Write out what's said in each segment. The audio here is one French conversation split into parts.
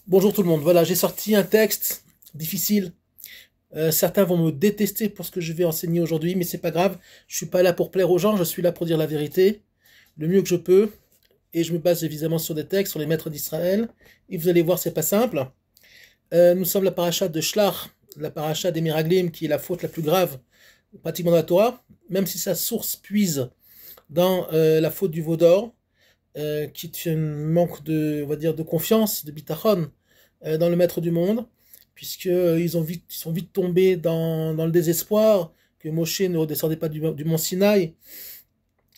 Bonjour tout le monde, voilà, j'ai sorti un texte difficile. Certains vont me détester pour ce que je vais enseigner aujourd'hui, mais c'est pas grave. Je suis pas là pour plaire aux gens, je suis là pour dire la vérité, le mieux que je peux. Et je me base évidemment sur des textes, sur les maîtres d'Israël. Et vous allez voir, c'est pas simple. Nous sommes la paracha de Shlach, la paracha des Miraglim, qui est la faute la plus grave pratiquement de la Torah, même si sa source puise dans la faute du veau d'or, qui est un manque de, on va dire, de confiance, de bitachon, dans le maître du monde, puisque ils sont vite tombés dans le désespoir que Moshe ne redescendait pas du mont Sinaï,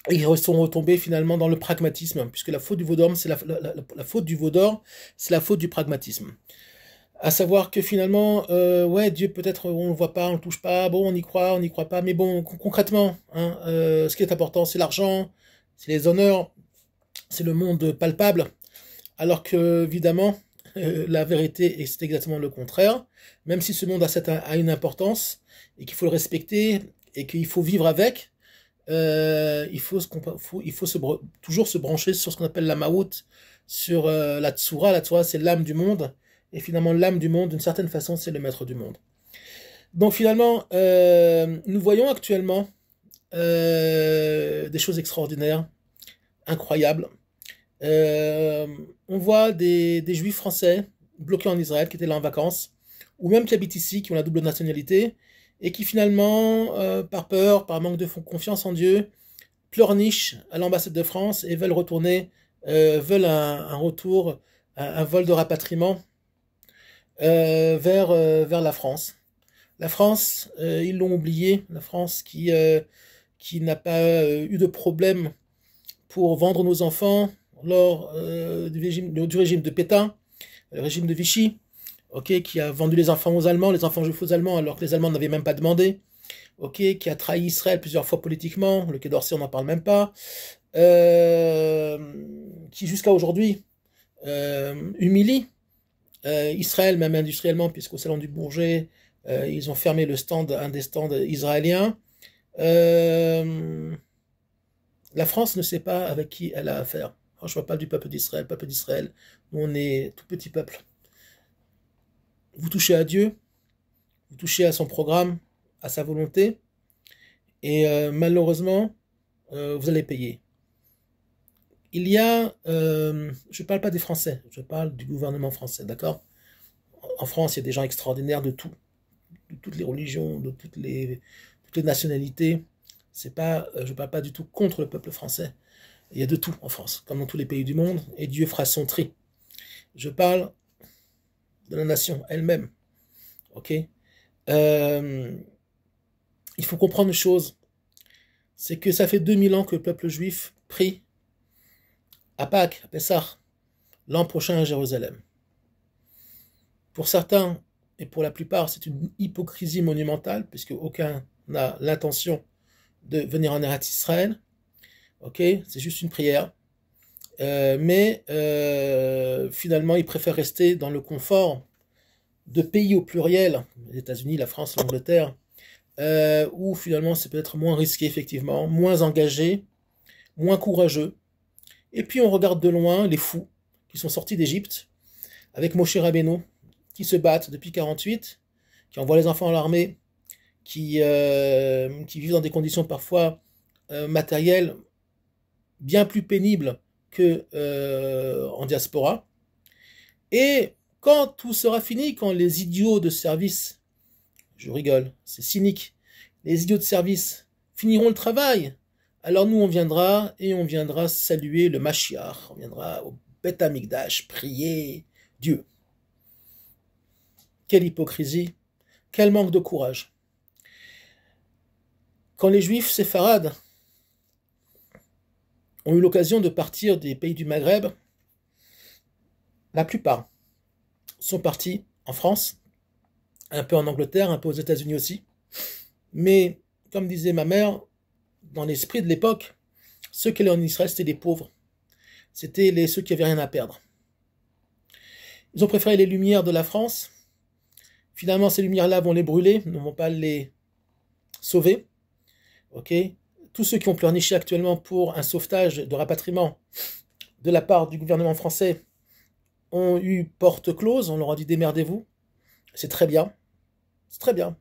et ils sont retombés finalement dans le pragmatisme, puisque la faute du veau d'or, c'est la faute du veau d'or, c'est la faute du pragmatisme. À savoir que finalement, ouais, Dieu peut-être on ne voit pas, on ne touche pas, bon, on n'y croit pas, mais bon, concrètement, hein, ce qui est important, c'est l'argent, c'est les honneurs, c'est le monde palpable, alors que évidemment, la vérité c'est exactement le contraire. Même si ce monde a une importance et qu'il faut le respecter et qu'il faut vivre avec, il faut toujours se brancher sur ce qu'on appelle la Maout, sur la Tsura. La Tsura, c'est l'âme du monde. Et finalement, l'âme du monde, d'une certaine façon, c'est le maître du monde. Donc finalement, nous voyons actuellement des choses extraordinaires, incroyables. On voit des juifs français bloqués en Israël, qui étaient là en vacances, ou même qui habitent ici, qui ont la double nationalité, et qui finalement, par peur, par manque de confiance en Dieu, pleurnichent à l'ambassade de France et veulent retourner, veulent un retour, un vol de rapatriement vers la France. La France, ils l'ont oublié, la France qui n'a pas eu de problème pour vendre nos enfants lors du régime de Pétain, le régime de Vichy, okay, qui a vendu les enfants aux Allemands, les enfants juifs aux Allemands, alors que les Allemands n'avaient même pas demandé, okay, qui a trahi Israël plusieurs fois politiquement, le Quai d'Orsay on n'en parle même pas, qui jusqu'à aujourd'hui humilie Israël, même industriellement, puisqu'au Salon du Bourget, ils ont fermé un des stands israéliens. La France ne sait pas avec qui elle a affaire. Alors, je ne parle pas du peuple d'Israël. Peuple d'Israël, on est tout petit peuple. Vous touchez à Dieu, vous touchez à son programme, à sa volonté, et malheureusement, vous allez payer. Il y a, je ne parle pas des Français, je parle du gouvernement français, d'accord? En France, il y a des gens extraordinaires de toutes les religions, de toutes les nationalités. C'est pas, je ne parle pas du tout contre le peuple français. Il y a de tout en France, comme dans tous les pays du monde, et Dieu fera son tri. Je parle de la nation elle-même. Ok, il faut comprendre une chose, c'est que ça fait 2000 ans que le peuple juif prie à Pâques, à Pessah, l'an prochain à Jérusalem. Pour certains, et pour la plupart, c'est une hypocrisie monumentale, puisque aucun n'a l'intention de venir en Eretz Israël. Ok, c'est juste une prière. Mais finalement, ils préfèrent rester dans le confort de pays au pluriel, les États-Unis, la France, l'Angleterre, où finalement c'est peut-être moins risqué, effectivement, moins engagé, moins courageux. Et puis on regarde de loin les fous qui sont sortis d'Égypte, avec Moshe Rabbeinu, qui se battent depuis 48, qui envoient les enfants à l'armée, qui vivent dans des conditions parfois matérielles bien plus pénibles que en diaspora. Et quand tout sera fini, quand les idiots de service, je rigole, c'est cynique, les idiots de service finiront le travail, alors nous on viendra et on viendra saluer le Mashiach, on viendra au Beth Amikdash prier Dieu. Quelle hypocrisie, quel manque de courage. Quand les juifs séfarades ont eu l'occasion de partir des pays du Maghreb, la plupart sont partis en France, un peu en Angleterre, un peu aux États-Unis aussi. Mais, comme disait ma mère, dans l'esprit de l'époque, ceux qui allaient en Israël, c'était les pauvres. C'était ceux qui n'avaient rien à perdre. Ils ont préféré les lumières de la France. Finalement, ces lumières-là vont les brûler, ne vont pas les sauver. Ok, tous ceux qui ont pleurniché actuellement pour un sauvetage de rapatriement de la part du gouvernement français ont eu porte close, on leur a dit démerdez-vous. C'est très bien. C'est très bien.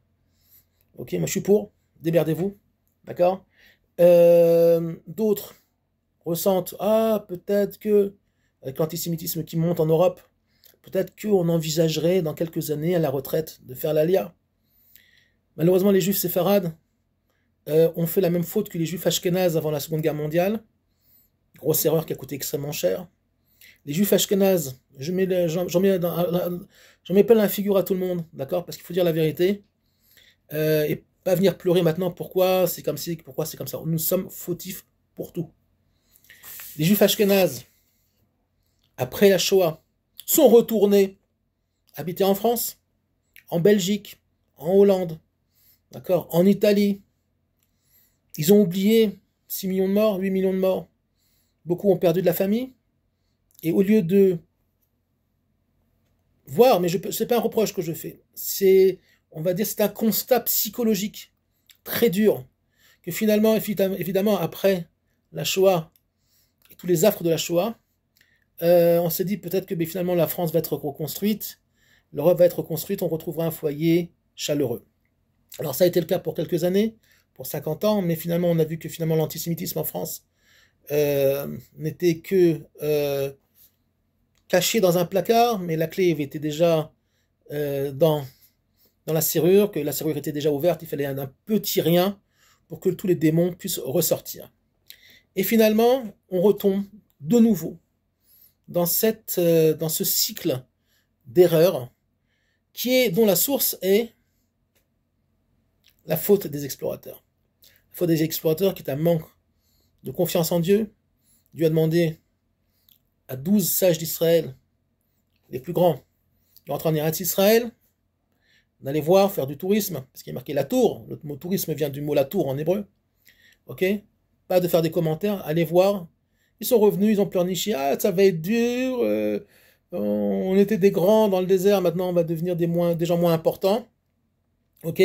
Ok, moi je suis pour. Démerdez-vous. D'accord? D'autres ressentent, ah, peut-être que, avec l'antisémitisme qui monte en Europe, peut-être qu'on envisagerait dans quelques années à la retraite de faire l'Alia. Malheureusement, les juifs séfarades ont fait la même faute que les juifs ashkénazes avant la Seconde Guerre mondiale. Grosse erreur qui a coûté extrêmement cher. Les juifs ashkénazes, j'en mets plein la figure à tout le monde, d'accord? Parce qu'il faut dire la vérité. Et pas venir pleurer maintenant pourquoi c'est comme ci, pourquoi c'est comme ça. Nous sommes fautifs pour tout. Les juifs ashkénazes, après la Shoah, sont retournés habiter en France, en Belgique, en Hollande, d'accord, en Italie. Ils ont oublié 6 millions de morts, 8 millions de morts. Beaucoup ont perdu de la famille. Et au lieu de voir, mais c'est pas un reproche que je fais, c'est, on va dire, c'est un constat psychologique très dur, que finalement, évidemment, après la Shoah et tous les affres de la Shoah, on s'est dit peut-être que finalement la France va être reconstruite, l'Europe va être reconstruite, on retrouvera un foyer chaleureux. Alors ça a été le cas pour quelques années, pour 50 ans, mais finalement on a vu que finalement l'antisémitisme en France n'était que caché dans un placard, mais la clé était déjà dans la serrure, que la serrure était déjà ouverte, il fallait un petit rien pour que tous les démons puissent ressortir. Et finalement, on retombe de nouveau dans ce cycle d'erreurs dont la source est la faute des explorateurs. La faute des explorateurs qui est un manque de confiance en Dieu. Dieu a demandé à 12 sages d'Israël, les plus grands, de rentrer en Eretz Israël, d'aller voir, faire du tourisme, parce qu'il y a marqué la tour, le mot tourisme vient du mot la tour en hébreu, ok? Pas de faire des commentaires, aller voir. Ils sont revenus, ils ont pleurniché, ah ça va être dur, on était des grands dans le désert, maintenant on va devenir des gens moins importants, ok?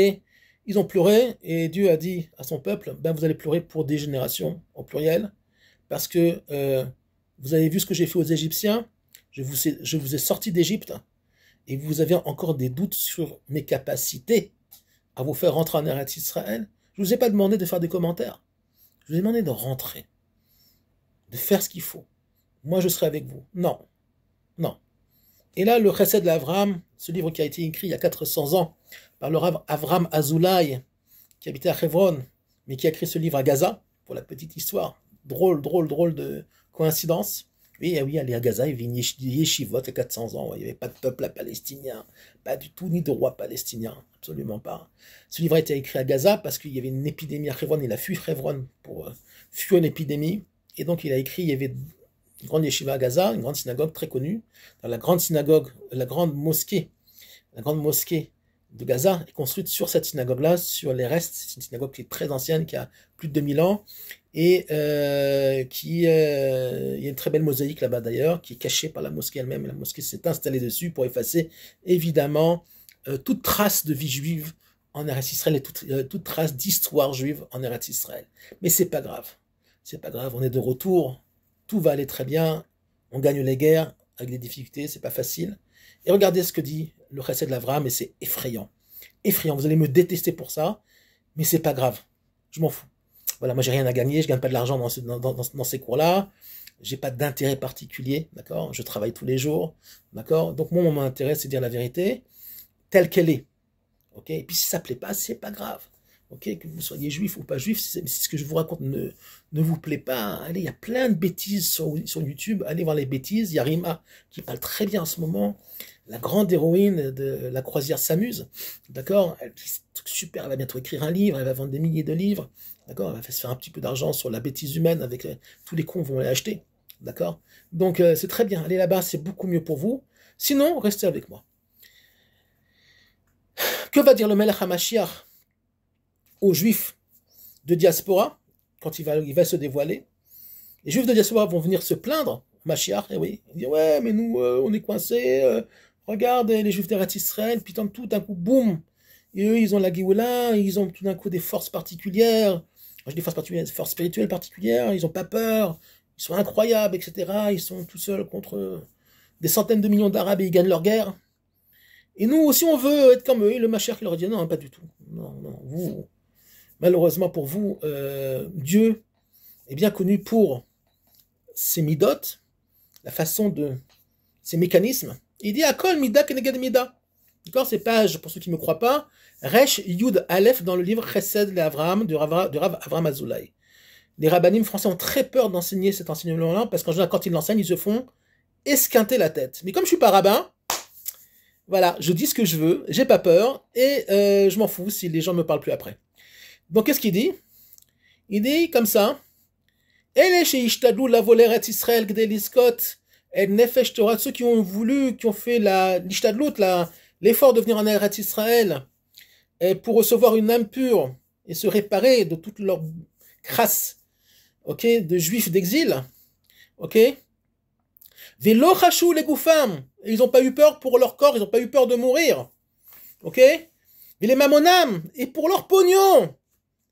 Ils ont pleuré, et Dieu a dit à son peuple, ben vous allez pleurer pour des générations, au pluriel, parce que vous avez vu ce que j'ai fait aux Égyptiens, je vous ai sorti d'Égypte, et vous avez encore des doutes sur mes capacités à vous faire rentrer en Eretz Israël. Je ne vous ai pas demandé de faire des commentaires. Je vous ai demandé de rentrer, de faire ce qu'il faut. Moi, je serai avec vous. Non, non. Et là, le Chesed d'Avraham, ce livre qui a été écrit il y a 400 ans par le Rav Avraham Azoulay, qui habitait à Hebron, mais qui a écrit ce livre à Gaza, pour la petite histoire. Drôle de coïncidence. Oui, allez à Gaza, il y avait une yeshivot il y a 400 ans, il n'y avait pas de peuple palestinien, pas du tout, ni de roi palestinien, absolument pas. Ce livre a été écrit à Gaza parce qu'il y avait une épidémie à Hebron, il a fui Hebron pour fuir une épidémie, et donc il a écrit, il y avait une grande yeshiva à Gaza, une grande synagogue très connue, dans la grande synagogue, la grande mosquée de Gaza est construite sur cette synagogue-là, sur les restes. C'est une synagogue qui est très ancienne, qui a plus de 2000 ans, et il y a une très belle mosaïque là-bas d'ailleurs, qui est cachée par la mosquée elle-même, et la mosquée s'est installée dessus pour effacer évidemment toute trace de vie juive en Eretz Israël et toute trace d'histoire juive en Eretz Israël. Mais c'est pas grave, on est de retour, tout va aller très bien, on gagne les guerres avec des difficultés, c'est pas facile. Et regardez ce que dit le Chesed d'Avraham, et c'est effrayant. Effrayant, vous allez me détester pour ça, mais c'est pas grave, je m'en fous. Voilà, moi j'ai rien à gagner, je gagne pas de l'argent dans ces cours-là, j'ai pas d'intérêt particulier, d'accord? Je travaille tous les jours, d'accord? Donc moi, mon intérêt, c'est de dire la vérité, telle qu'elle est, ok? Et puis si ça plaît pas, c'est pas grave, ok? Que vous soyez juif ou pas juif, si ce que je vous raconte ne vous plaît pas, allez, il y a plein de bêtises sur YouTube, allez voir les bêtises, il y a Rima qui parle très bien en ce moment, la grande héroïne de la croisière s'amuse, d'accord? Elle dit super, elle va bientôt écrire un livre, elle va vendre des milliers de livres, d'accord? Elle va se faire un petit peu d'argent sur la bêtise humaine, avec tous les cons vont l'acheter, d'accord? Donc c'est très bien, allez là-bas, c'est beaucoup mieux pour vous. Sinon, restez avec moi. Que va dire le Melech HaMashiach aux Juifs de diaspora, quand il va se dévoiler? Les Juifs de diaspora vont venir se plaindre, Mashiach, et oui, ils disent ouais, mais nous, on est coincés, regarde les Juifs d'Eretz Israël, puis tout d'un coup, boum, et eux, ils ont la Géoula, ils ont tout d'un coup des forces particulières, moi je dis forces particulières, des forces spirituelles particulières, ils n'ont pas peur, ils sont incroyables, etc., ils sont tout seuls contre des centaines de millions d'Arabes et ils gagnent leur guerre. Et nous aussi, on veut être comme eux. Et le Mashiach, il leur dit, non, pas du tout. Non, non, vous, malheureusement pour vous, Dieu est bien connu pour ses midot, la façon de, ses mécanismes. Il dit, Akol mida keneged mida. D'accord, c'est page, pour ceux qui ne me croient pas, Resh Yud Aleph dans le livre Chesed le Avraham du Rav Avraham Azoulay. Les rabbinim français ont très peur d'enseigner cet enseignement-là, parce qu'en général, quand ils l'enseignent, ils se font esquinter la tête. Mais comme je suis pas rabbin, voilà, je dis ce que je veux, j'ai pas peur, et je m'en fous si les gens me parlent plus après. Donc, qu'est-ce qu'il dit? Il dit comme ça, Ele sheishtadlu lavoler et Israël gdeliskot et nefesh Torah, ceux qui ont voulu, qui ont fait l'ishtadlut, l'effort de venir en Eretz Israël, pour recevoir une âme pure, et se réparer de toute leur crasse, ok, de juifs d'exil, ok, Velo chashu les goufam, ils n'ont pas eu peur pour leur corps, ils n'ont pas eu peur de mourir, ok, mais les mamonam, et pour leur pognon,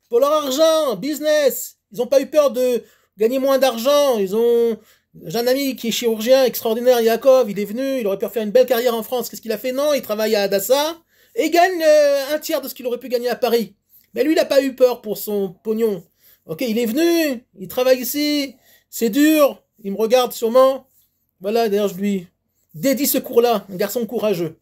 pour leur argent, business, ils n'ont pas eu peur de gagner moins d'argent, j'ai un ami qui est chirurgien extraordinaire, Yaakov, il est venu, il aurait pu faire une belle carrière en France, qu'est-ce qu'il a fait? Non, il travaille à Adassa, et il gagne un tiers de ce qu'il aurait pu gagner à Paris. Mais lui, il n'a pas eu peur pour son pognon. Ok, il est venu, il travaille ici, c'est dur, il me regarde sûrement. Voilà, d'ailleurs, je lui dédie ce cours-là, un garçon courageux,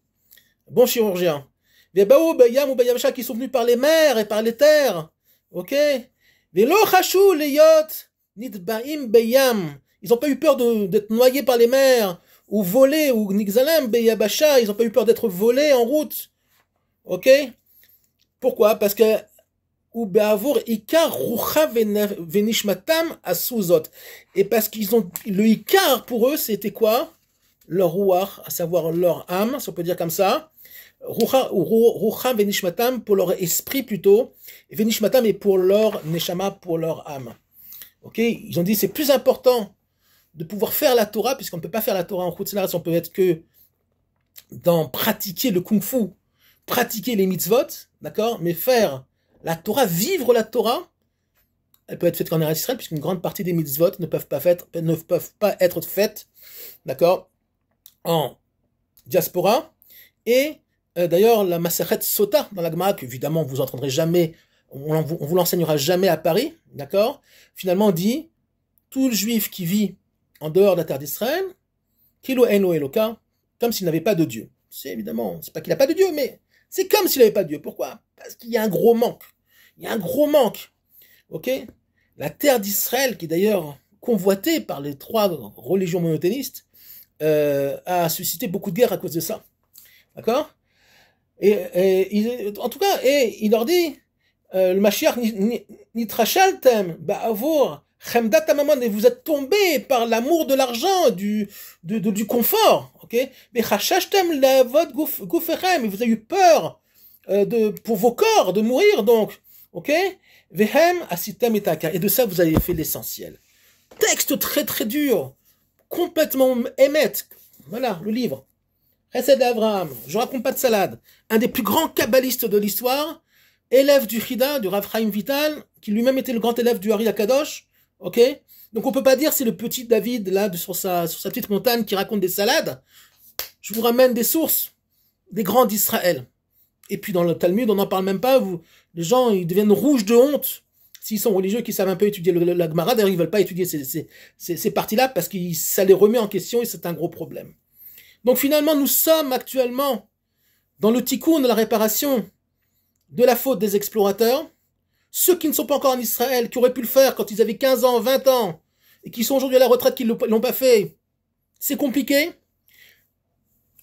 bon chirurgien. Les Baou, Bayam ou Bayamcha qui sont venus par les mers et par les terres. Ok, les Lochachou, les yachts, Nidbaim, Bayam. Ils n'ont pas eu peur d'être noyés par les mers, ou volés, ou Nixalam, Bayabasha, ils n'ont pas eu peur d'être volés en route. Ok? Pourquoi? Parce que ou be'avur ikar rucha venishmatam asuzot. Et parce qu'ils ont le ikar pour eux, c'était quoi? Leur ruach, à savoir leur âme, si on peut dire comme ça. Rucha venishmatam pour leur esprit plutôt, et venishmatam est pour leur neshama, pour leur âme. Ok? Ils ont dit c'est plus important de pouvoir faire la Torah, puisqu'on ne peut pas faire la Torah en Chutz, on peut être que dans pratiquer le kung-fu, pratiquer les mitzvot, d'accord, mais faire la Torah, vivre la Torah, elle peut être faite qu'en Eretz Israël, puisqu'une grande partie des mitzvot ne peuvent pas être faites, d'accord, en diaspora. Et d'ailleurs, la Masechet Sota dans la Gemara, qu'évidemment vous entendrez jamais, on vous l'enseignera jamais à Paris, d'accord, finalement dit, tout le juif qui vit en dehors de la terre d'Israël, Kilo Eno Eloka, comme s'il n'avait pas de Dieu. C'est évidemment, c'est pas qu'il n'a pas de Dieu, mais c'est comme s'il n'avait pas de Dieu. Pourquoi? Parce qu'il y a un gros manque. Il y a un gros manque. Ok? La terre d'Israël, qui est d'ailleurs convoitée par les trois religions monothéistes, a suscité beaucoup de guerres à cause de ça. D'accord? En tout cas, il leur dit, le Mashiach, nitrachaltem, ba'avour, chemdat amamon, et vous êtes tombés par l'amour de l'argent, du confort. Ok? Mais chachashtem lavod goufechem, et vous avez eu peur pour vos corps de mourir, donc. Ok? Vehem asitem etaka, et de ça vous avez fait l'essentiel. Texte très très dur, complètement émet. Voilà, le livre. Chesed d'Avraham, je raconte pas de salade. Un des plus grands kabbalistes de l'histoire, élève du Chida, du Rav Chaim Vital, qui lui-même était le grand élève du Hari Akadosh. Ok? Donc on peut pas dire c'est le petit David là sur sa petite montagne qui raconte des salades. Je vous ramène des sources, des grands d'Israël. Et puis dans le Talmud, on n'en parle même pas. Les gens ils deviennent rouges de honte s'ils sont religieux, qui savent un peu étudier la Gemara. D'ailleurs ils veulent pas étudier ces parties-là parce que ça les remet en question et c'est un gros problème. Donc finalement nous sommes actuellement dans le tikkun de la réparation de la faute des explorateurs. Ceux qui ne sont pas encore en Israël, qui auraient pu le faire quand ils avaient 15 ans, 20 ans, et qui sont aujourd'hui à la retraite, qui ne l'ont pas fait, c'est compliqué.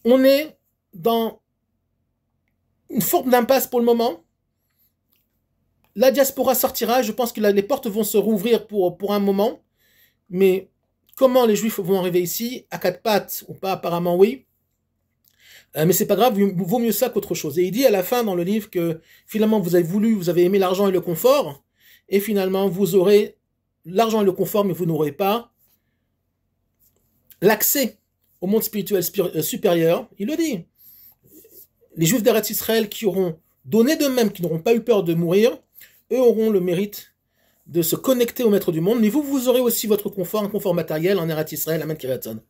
On est dans une forme d'impasse pour le moment. La diaspora sortira, je pense que les portes vont se rouvrir pour un moment, mais comment les Juifs vont arriver ici, à quatre pattes ou pas, apparemment oui. Mais c'est pas grave, vaut mieux ça qu'autre chose. Et il dit à la fin dans le livre que finalement vous avez aimé l'argent et le confort, et finalement vous aurez l'argent et le confort, mais vous n'aurez pas l'accès au monde spirituel supérieur. Il le dit. Les Juifs d'Eretz Israël qui auront donné d'eux-mêmes, qui n'auront pas eu peur de mourir, eux auront le mérite de se connecter au maître du monde, mais vous aurez aussi votre confort, un confort matériel en Eretz Israël, Amen Kiraton.